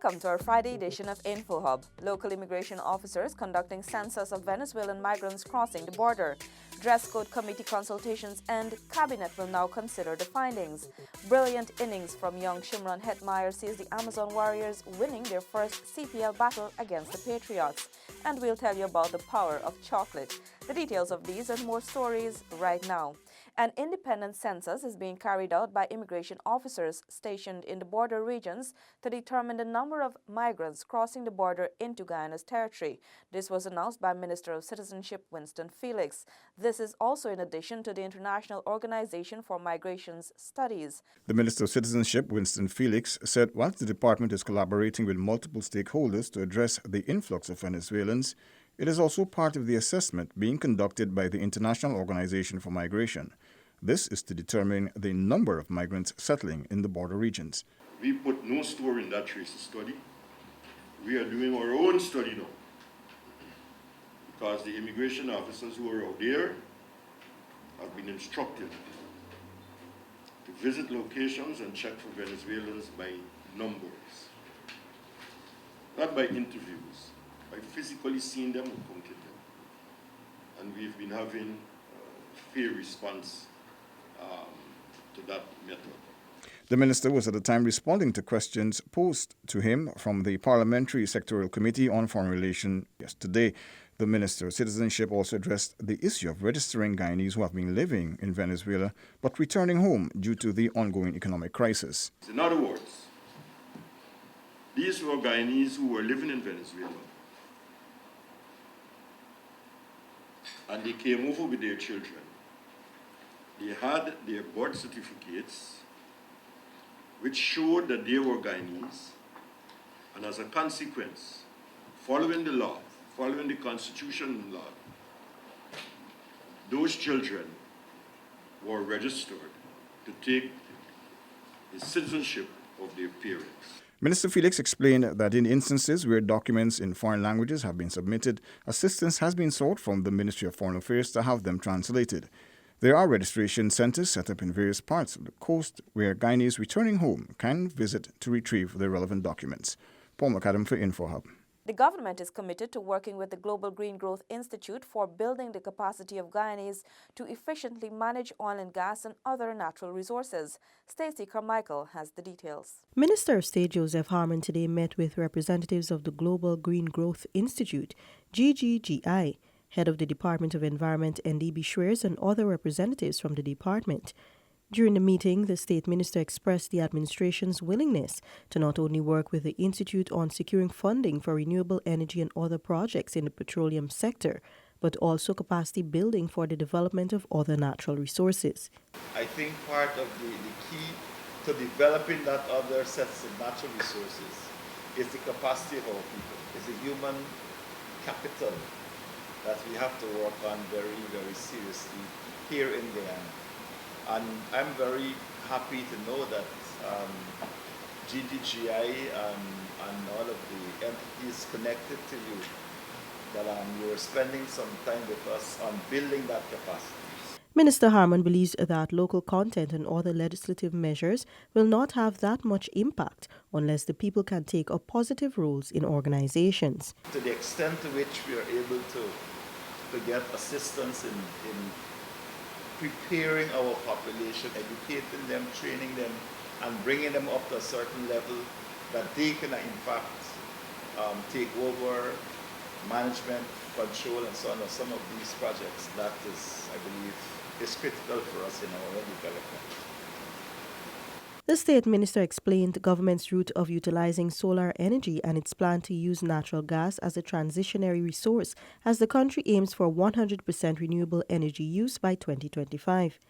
Welcome to our Friday edition of InfoHub. Local immigration officers conducting census of Venezuelan migrants crossing the border. Dress code committee consultations end. Cabinet will now consider the findings. Brilliant innings from young Shimron Hetmeyer sees the Amazon Warriors winning their first CPL battle against the Patriots. And we'll tell you about the power of chocolate. The details of these and more stories right now. An independent census is being carried out by immigration officers stationed in the border regions to determine the number of migrants crossing the border into Guyana's territory. This was announced by Minister of Citizenship Winston Felix. This is also in addition to the International Organization for Migration's studies. The Minister of Citizenship, Winston Felix, said whilst the department is collaborating with multiple stakeholders to address the influx of Venezuelans, it is also part of the assessment being conducted by the International Organization for Migration. This is to determine the number of migrants settling in the border regions. We put no store in that traces study. We are doing our own study now, because the immigration officers who are out there have been instructed to visit locations and check for Venezuelans by numbers, not by interviews, by physically seeing them and counting them. And we've been having fair response to that method. The minister was at the time responding to questions posed to him from the Parliamentary Sectorial Committee on Foreign Relations yesterday. The Minister of Citizenship also addressed the issue of registering Guyanese who have been living in Venezuela but returning home due to the ongoing economic crisis. In other words, these were Guyanese who were living in Venezuela, and they came over with their children. They had their birth certificates which showed that they were Guyanese, and as a consequence, following the law, following the constitution and law, those children were registered to take the citizenship of their parents. Minister Felix explained that in instances where documents in foreign languages have been submitted, assistance has been sought from the Ministry of Foreign Affairs to have them translated. There are registration centers set up in various parts of the coast where Guyanese returning home can visit to retrieve their relevant documents. Paul McAdam for InfoHub. The government is committed to working with the Global Green Growth Institute for building the capacity of Guyanese to efficiently manage oil and gas and other natural resources. Stacey Carmichael has the details. Minister of State Joseph Harmon today met with representatives of the Global Green Growth Institute, GGGI, head of the Department of Environment, NDB Schweers, and other representatives from the department. During the meeting, the State Minister expressed the administration's willingness to not only work with the Institute on securing funding for renewable energy and other projects in the petroleum sector, but also capacity building for the development of other natural resources. I think part of the key to developing that other sets of natural resources is the capacity of our people, is the human capital that we have to work on very, very seriously here in Guyana. And I'm very happy to know that GDGI and all of the entities connected to you, that you're spending some time with us on building that capacity. Minister Harmon believes that local content and other legislative measures will not have that much impact unless the people can take up positive roles in organizations. To the extent to which we are able to get assistance in preparing our population, educating them, training them, and bringing them up to a certain level that they can in fact take over management, control, and so on of some of these projects. That is, I believe, is critical for us in our development. The State Minister explained the government's route of utilizing solar energy and its plan to use natural gas as a transitionary resource as the country aims for 100% renewable energy use by 2025.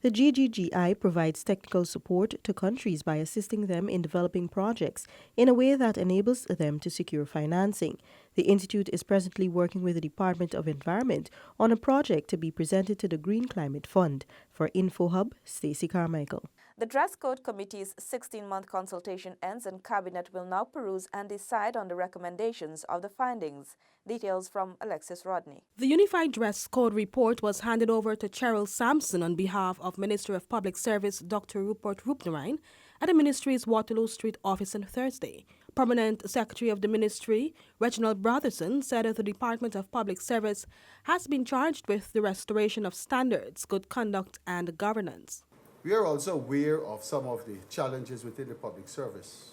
The GGGI provides technical support to countries by assisting them in developing projects in a way that enables them to secure financing. The Institute is presently working with the Department of Environment on a project to be presented to the Green Climate Fund. For InfoHub, Stacey Carmichael. The Dress Code Committee's 16-month consultation ends and Cabinet will now peruse and decide on the recommendations of the findings. Details from Alexis Rodney. The Unified Dress Code report was handed over to Cheryl Sampson on behalf of Minister of Public Service Dr. Rupert Roopnarine at the ministry's Waterloo Street office on Thursday. Permanent Secretary of the Ministry, Reginald Brotherson, said that the Department of Public Service has been charged with the restoration of standards, good conduct, and governance. We are also aware of some of the challenges within the public service,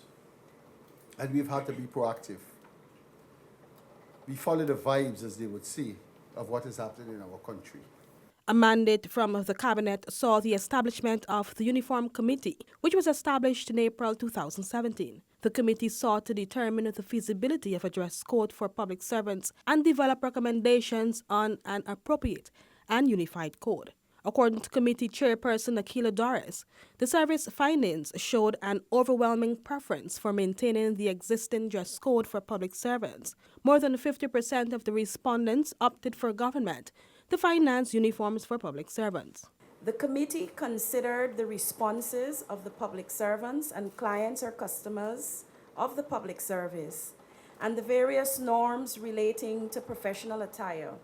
and we've had to be proactive. We follow the vibes, as they would say, of what is happening in our country. A mandate from the Cabinet saw the establishment of the Uniform Committee, which was established in April 2017. The committee sought to determine the feasibility of a dress code for public servants and develop recommendations on an appropriate and unified code. According to committee chairperson Akila Doris, the service findings showed an overwhelming preference for maintaining the existing dress code for public servants. More than 50% of the respondents opted for government to finance uniforms for public servants. The committee considered the responses of the public servants and clients or customers of the public service and the various norms relating to professional attire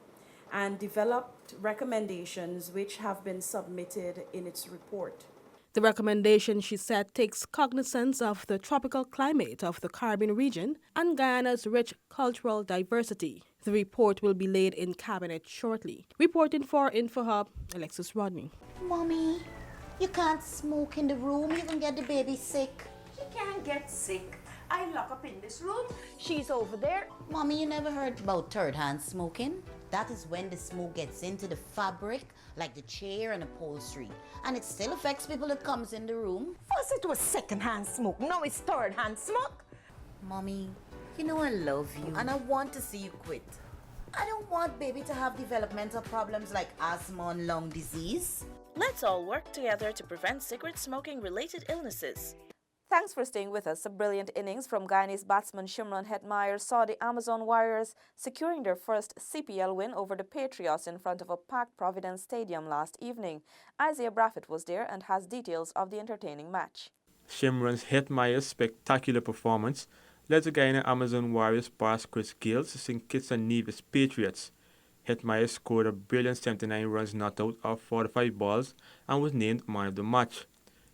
and developed recommendations which have been submitted in its report. The recommendation, she said, takes cognizance of the tropical climate of the Caribbean region and Guyana's rich cultural diversity. The report will be laid in Cabinet shortly. Reporting for InfoHub, Alexis Rodney. Mommy, you can't smoke in the room. You can get the baby sick. She can't get sick. I lock up in this room. She's over there. Mommy, you never heard about third-hand smoking? That is when the smoke gets into the fabric, like the chair and upholstery. And it still affects people that comes in the room. First it was second-hand smoke. Now it's third-hand smoke. Mommy, you know I love you and I want to see you quit. I don't want baby to have developmental problems like asthma and lung disease. Let's all work together to prevent cigarette smoking-related illnesses. Thanks for staying with us. A brilliant innings from Guyanese batsman Shimron Hetmeyer saw the Amazon Warriors securing their first CPL win over the Patriots in front of a packed Providence Stadium last evening. Isaiah Braffett was there and has details of the entertaining match. Shimron's Hetmeyer's spectacular performance led the Guyana Amazon Warriors past Chris Gales to St. Kitts and Nevis Patriots. Hetmeyer scored a brilliant 79 runs not out of 45 balls and was named man of the match.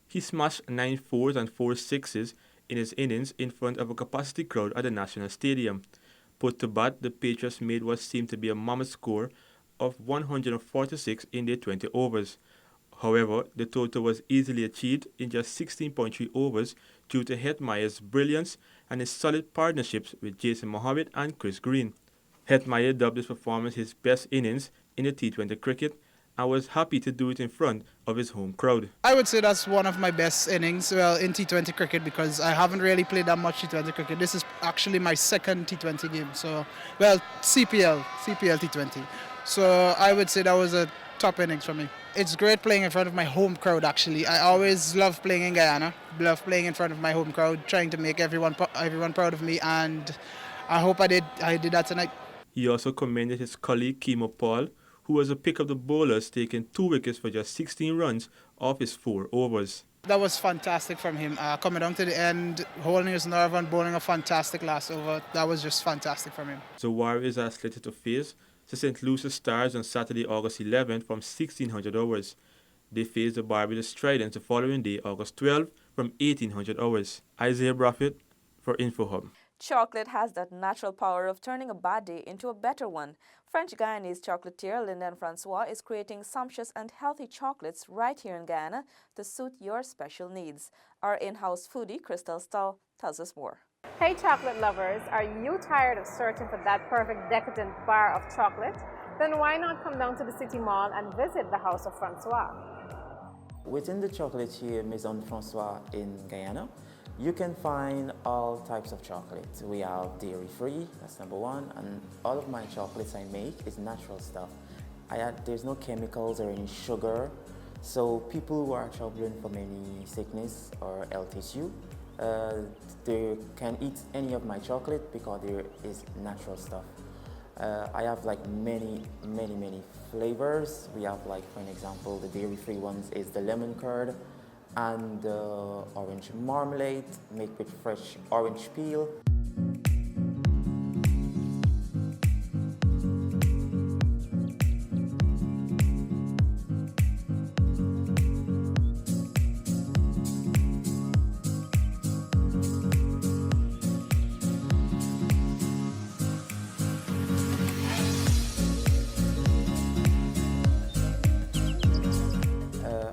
He smashed 9 fours and 4 sixes in his innings in front of a capacity crowd at the National Stadium. Put to bat, the Patriots made what seemed to be a mammoth score of 146 in their 20 overs. However, the total was easily achieved in just 16.3 overs due to Hetmeyer's brilliance and his solid partnerships with Jason Mohammed and Chris Green. Hetmeyer dubbed his performance his best innings in the T20 cricket and was happy to do it in front of his home crowd. I would say that's one of my best innings, in T20 cricket, because I haven't really played that much T20 cricket. This is actually my second T20 game, CPL T20. So I would say that was a top innings for me. It's great playing in front of my home crowd, actually. I always love playing in Guyana, love playing in front of my home crowd, trying to make everyone proud of me, and I hope I did that tonight. He also commended his colleague Kimo Paul, who was a pick of the bowlers, taking 2 wickets for just 16 runs off his 4 overs. That was fantastic from him. Coming down to the end, holding his nerve and bowling a fantastic last over. That was just fantastic from him. The Warriors are slated to face the St. Lucia Stars on Saturday, August 11th from 1600 hours. They face the Barbados Tridents the following day, August 12th from 1800 hours. Isaiah Braffett for InfoHub. Chocolate has that natural power of turning a bad day into a better one. French Guyanese chocolatier Lyndon Francois is creating sumptuous and healthy chocolates right here in Guyana to suit your special needs. Our in-house foodie, Crystal Stahl, tells us more. Hey chocolate lovers, are you tired of searching for that perfect decadent bar of chocolate? Then why not come down to the City Mall and visit the House of Francois? Within the chocolatier Maison Francois in Guyana, you can find all types of chocolate. We have dairy-free, that's number one, and all of my chocolates I make is natural stuff. There's no chemicals or any sugar, so people who are troubling from any sickness or health issue, they can eat any of my chocolate because there is natural stuff. I have like many flavors. We have like, for an example, the dairy-free ones is the lemon curd and the orange marmalade made with fresh orange peel.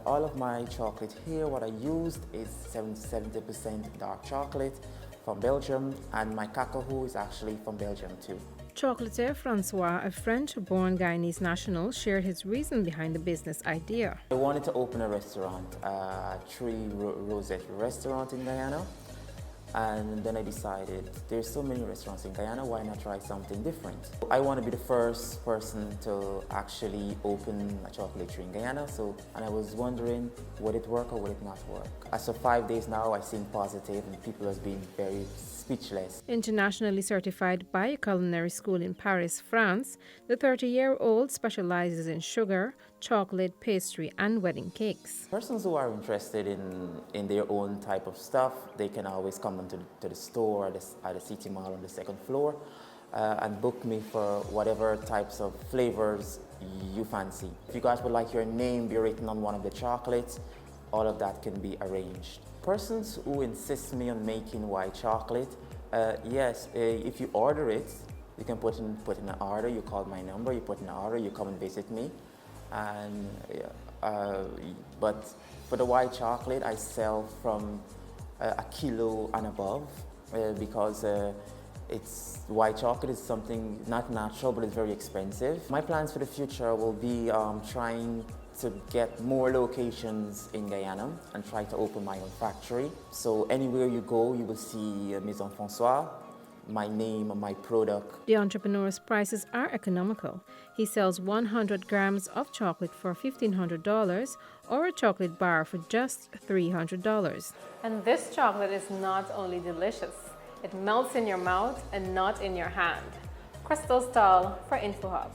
all of my chocolate here, what I used is 70% dark chocolate from Belgium, and my cacao is actually from Belgium too. Chocolatier Francois, a French-born Guyanese national, shared his reason behind the business idea. I wanted to open a restaurant, a three-rosette restaurant in Guyana. And then I decided there's so many restaurants in Guyana, why not try something different? I want to be the first person to actually open a chocolatery in Guyana, and I was wondering, would it work or would it not work? As of 5 days now, I seem positive and people have been very speechless. Internationally certified by a culinary school in Paris, France, the 30-year-old specializes in sugar, chocolate, pastry, and wedding cakes. Persons who are interested in their own type of stuff, they can always come into the store at the City Mall on the second floor and book me for whatever types of flavors you fancy. If you guys would like your name be written on one of the chocolates, all of that can be arranged. Persons who insist me on making white chocolate, yes, if you order it, you can put in an order, you call my number, you put in an order, you come and visit me. But for the white chocolate, I sell from a kilo and above because white chocolate is something not natural, but it's very expensive. My plans for the future will be trying to get more locations in Guyana and try to open my own factory. So anywhere you go, you will see Maison François, my name and my product. The entrepreneur's prices are economical. He sells 100 grams of chocolate for $1,500 or a chocolate bar for just $300. And this chocolate is not only delicious, it melts in your mouth and not in your hand. Crystal Stahl for InfoHub.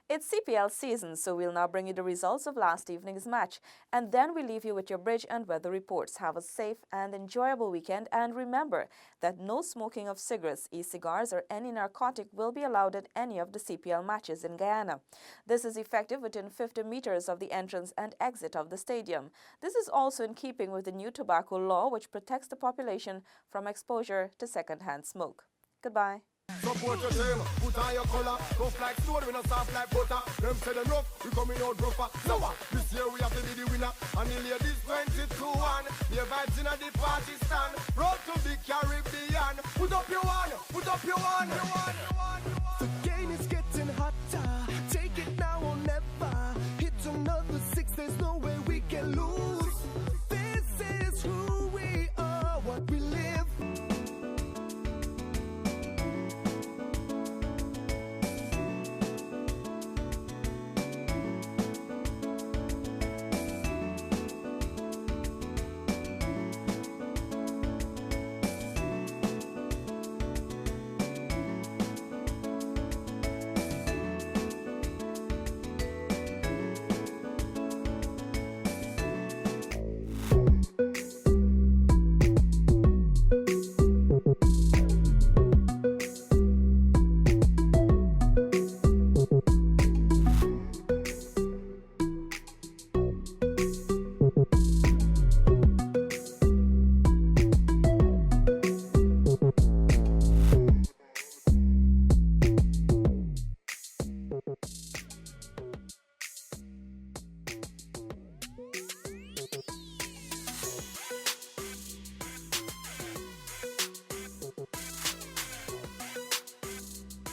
It's CPL season, so we'll now bring you the results of last evening's match. And then we leave you with your bridge and weather reports. Have a safe and enjoyable weekend. And remember that no smoking of cigarettes, e-cigars, or any narcotic will be allowed at any of the CPL matches in Guyana. This is effective within 50 meters of the entrance and exit of the stadium. This is also in keeping with the new tobacco law, which protects the population from exposure to second-hand smoke. Goodbye. Support your team, put on your color, tough like stone, we not soft like butter. Them say them rough, we coming out rougher. So this year we have to be the winner. And the ladies 22-1, the vibes in the party stand. Road to the Caribbean, put up your one, put up your one.